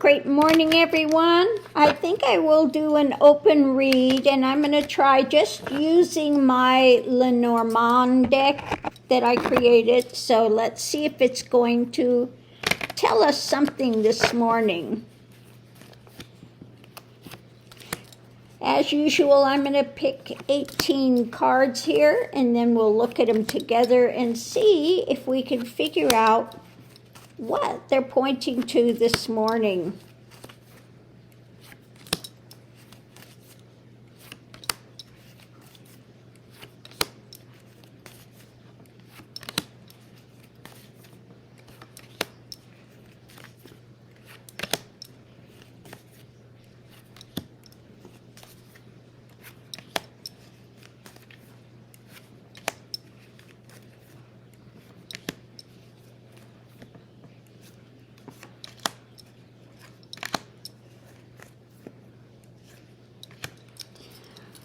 great morning, everyone. I think I will do an open read, and I'm going to try just using my Lenormand deck that I created. So let's see if it's going to tell us something this morning. As usual, I'm going to pick 18 cards here, and then we'll look at them together and see if we can figure out what they're pointing to this morning.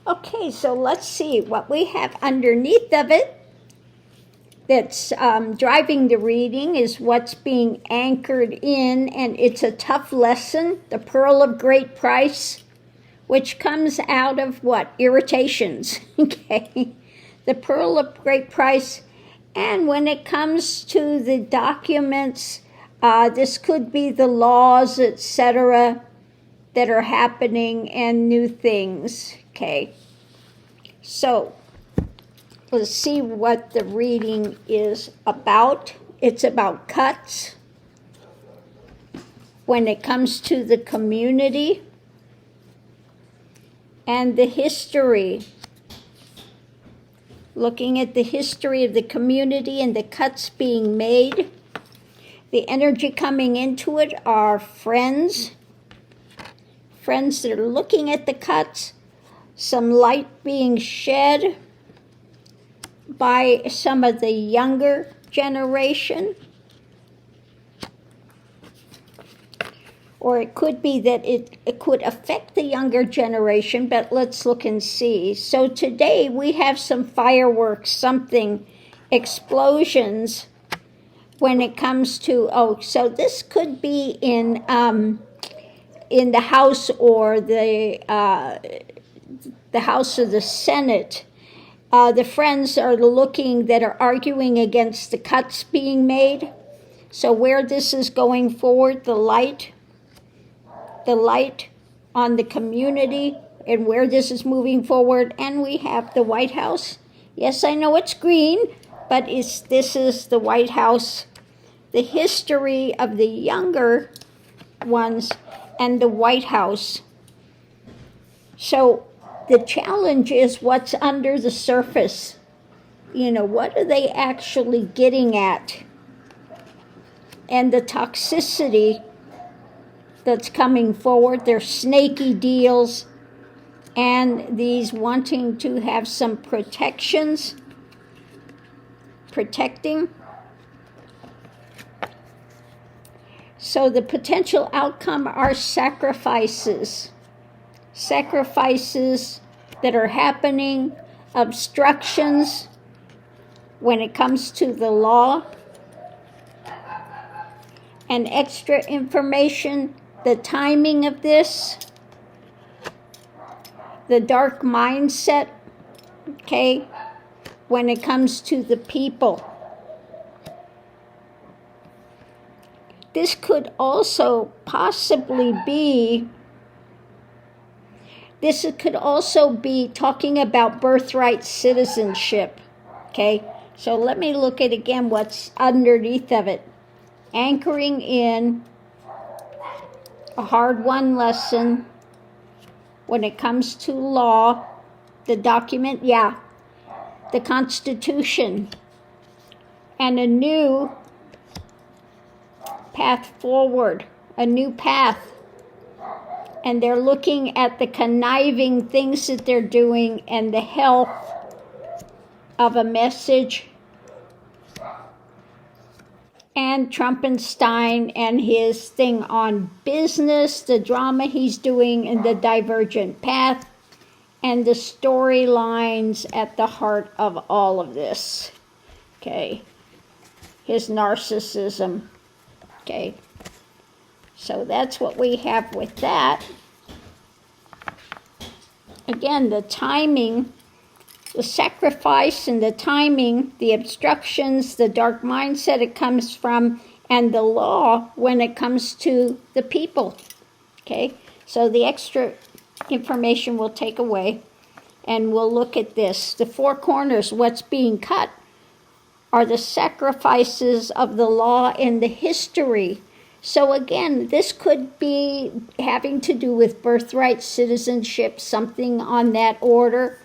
Okay, so let's see what we have underneath of it that's driving the reading is what's being anchored in, and it's a tough lesson, the pearl of great price, which comes out of what? Irritations, okay? The pearl of great price, and when it comes to the documents, this could be the laws, etc., that are happening and new things. Okay, so let's see what the reading is about. It's about cuts when it comes to the community and the history. Looking at the history of the community and the cuts being made. The energy coming into it are friends that are looking at the cuts. Some light being shed by some of the younger generation. Or it could be that it could affect the younger generation, but let's look and see. So today we have some fireworks, explosions when it comes to, so this could be in the House or the House of the Senate. The friends are looking that are arguing against the cuts being made. So where this is going forward, the light on the community and where this is moving forward. And we have the White House. Yes, I know it's green, but this is the White House, the history of the younger ones and the White House. So the challenge is what's under the surface. What are they actually getting at? And the toxicity that's coming forward, their snaky deals, and these wanting to have some protecting. So the potential outcome are sacrifices that are happening, obstructions when it comes to the law, and extra information, the timing of this, the dark mindset, okay, when it comes to the people. This could also possibly be talking about birthright citizenship, okay? So let me look at again what's underneath of it. Anchoring in a hard-won lesson when it comes to law, the document, the Constitution, and a new path forward, a new path. And they're looking at the conniving things that they're doing and the health of a message. And Trumpenstein and his thing on business, the drama he's doing, and the divergent path, and the storylines at the heart of all of this. Okay. His narcissism. Okay. So that's what we have with that. Again, the timing, the sacrifice and the timing, the obstructions, the dark mindset it comes from, and the law when it comes to the people. Okay, so the extra information we'll take away, and we'll look at this. The four corners, what's being cut, are the sacrifices of the law and the history. So again, this could be having to do with birthright, citizenship, something on that order.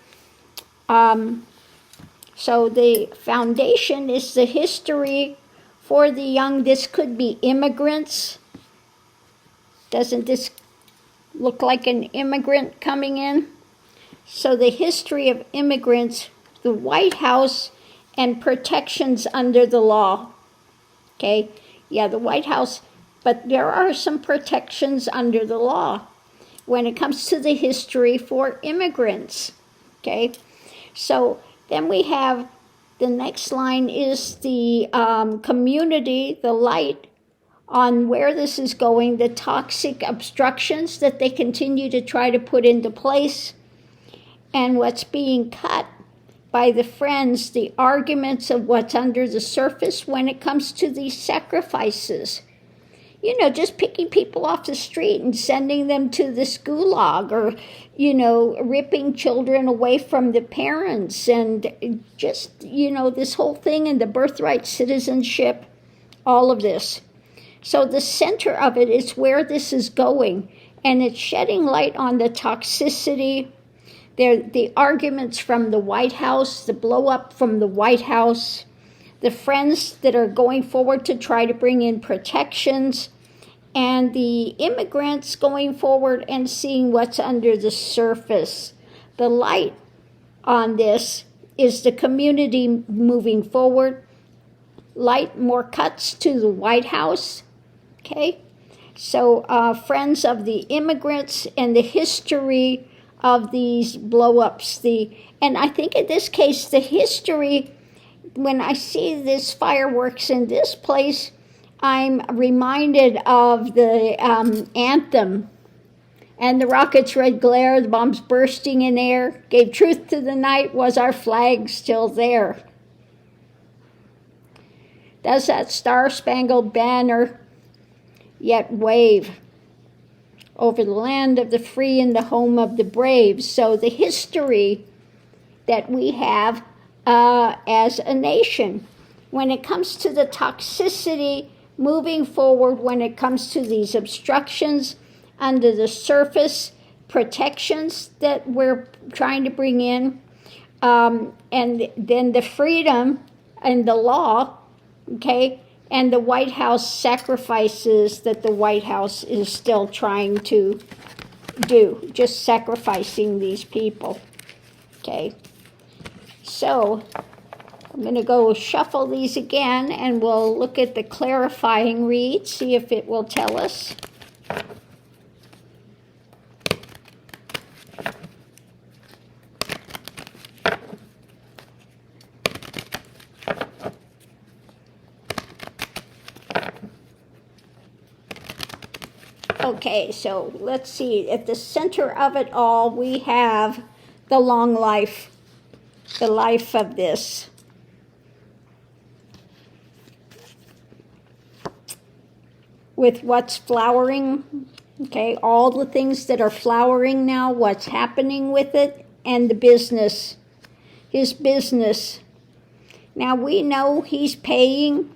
So the foundation is the history for the young. This could be immigrants. Doesn't this look like an immigrant coming in? So the history of immigrants, the White House, and protections under the law. Okay, yeah, the White House, but there are some protections under the law when it comes to the history for immigrants. Okay, so then we have the next line is the community, the light on where this is going, the toxic obstructions that they continue to try to put into place, and what's being cut by the friends, the arguments of what's under the surface when it comes to these sacrifices. You know, just picking people off the street and sending them to this gulag, or, you know, ripping children away from the parents, and just, you know, this whole thing, and the birthright, citizenship, all of this. So the center of it is where this is going, and it's shedding light on the toxicity. The arguments from the White House, the blow up from the White House, the friends that are going forward to try to bring in protections, and the immigrants going forward and seeing what's under the surface. The light on this is the community moving forward. Light, more cuts to the White House. Okay, so friends of the immigrants and the history of these blow-ups. And I think in this case, the history, when I see this fireworks in this place, I'm reminded of the anthem. And the rocket's red glare, the bombs bursting in air, gave truth to the night, was our flag still there? Does that star-spangled banner yet wave over the land of the free and the home of the brave? So the history that we have as a nation, when it comes to the toxicity moving forward, when it comes to these obstructions under the surface, protections that we're trying to bring in, and then the freedom and the law, okay, and the White House sacrifices that the White House is still trying to do, just sacrificing these people. Okay, so I'm going to go shuffle these again, and we'll look at the clarifying read, see if it will tell us. Okay, so let's see. At the center of it all, we have the long life, the life of this. With what's flowering, okay, all the things that are flowering now, what's happening with it, and the business, his business. Now we know he's paying,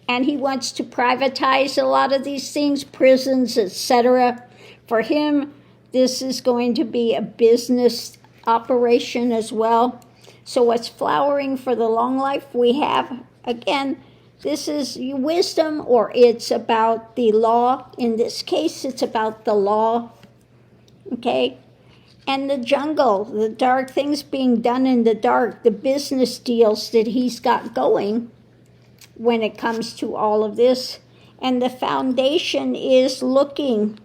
and he wants to privatize a lot of these things, prisons, etc. For him, this is going to be a business operation as well. So what's flowering for the long life we have, again, this is wisdom, or it's about the law. In this case, it's about the law, okay? And the jungle, the dark things being done in the dark, the business deals that he's got going when it comes to all of this. And the foundation is looking,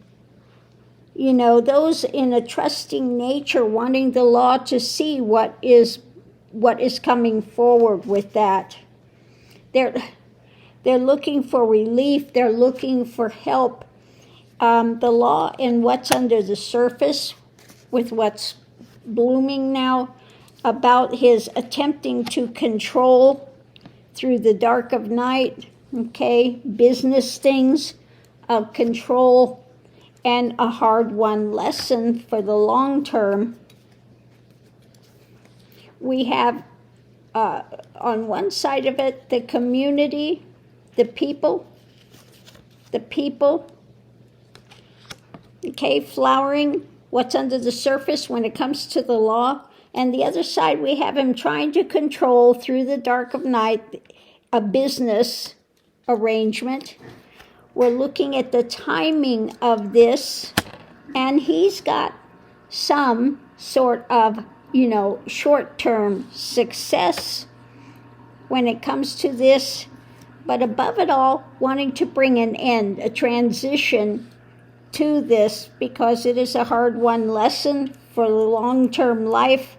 you know, those in a trusting nature, wanting the law to see what is coming forward with that. They're looking for relief. They're looking for help. The law and what's under the surface with what's blooming now about his attempting to control through the dark of night, okay, business things of control, and a hard-won lesson for the long term. We have on one side of it the community, the people, okay, flowering what's under the surface when it comes to the law. And the other side, we have him trying to control through the dark of night a business arrangement. We're looking at the timing of this, and he's got some sort of, short-term success when it comes to this, but above it all, wanting to bring an end, a transition to this, because it is a hard-won lesson for the long-term life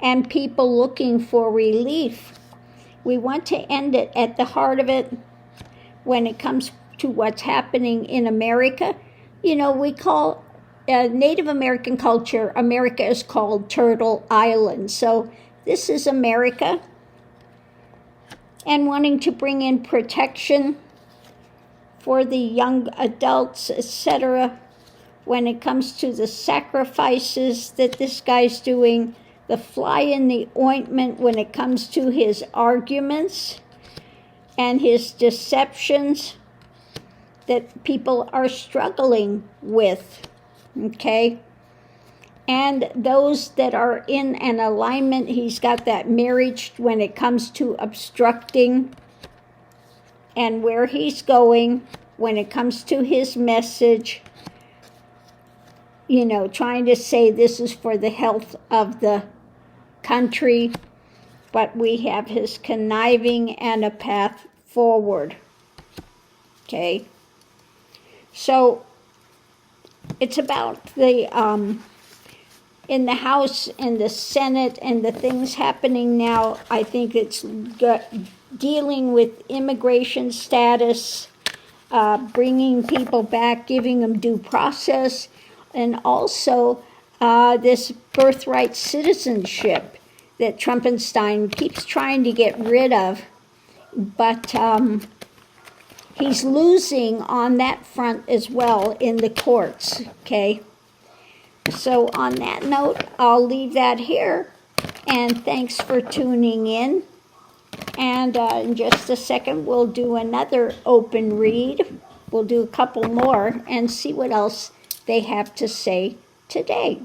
and people looking for relief. We want to end it at the heart of it when it comes to what's happening in America. We call Native American culture, America is called Turtle Island. So this is America, and wanting to bring in protection for the young adults, etc. When it comes to the sacrifices that this guy's doing, the fly in the ointment when it comes to his arguments and his deceptions that people are struggling with, okay? And those that are in an alignment, he's got that marriage when it comes to obstructing and where he's going when it comes to his message, trying to say this is for the health of the country, but we have his conniving and a path forward, okay? So it's about the in the House and the Senate and the things happening now. I think it's dealing with immigration status, bringing people back, giving them due process, and also this birthright citizenship that Trumpenstein keeps trying to get rid of, but he's losing on that front as well in the courts, okay? So on that note, I'll leave that here, and thanks for tuning in. And in just a second, we'll do another open read. We'll do a couple more and see what else they have to say today.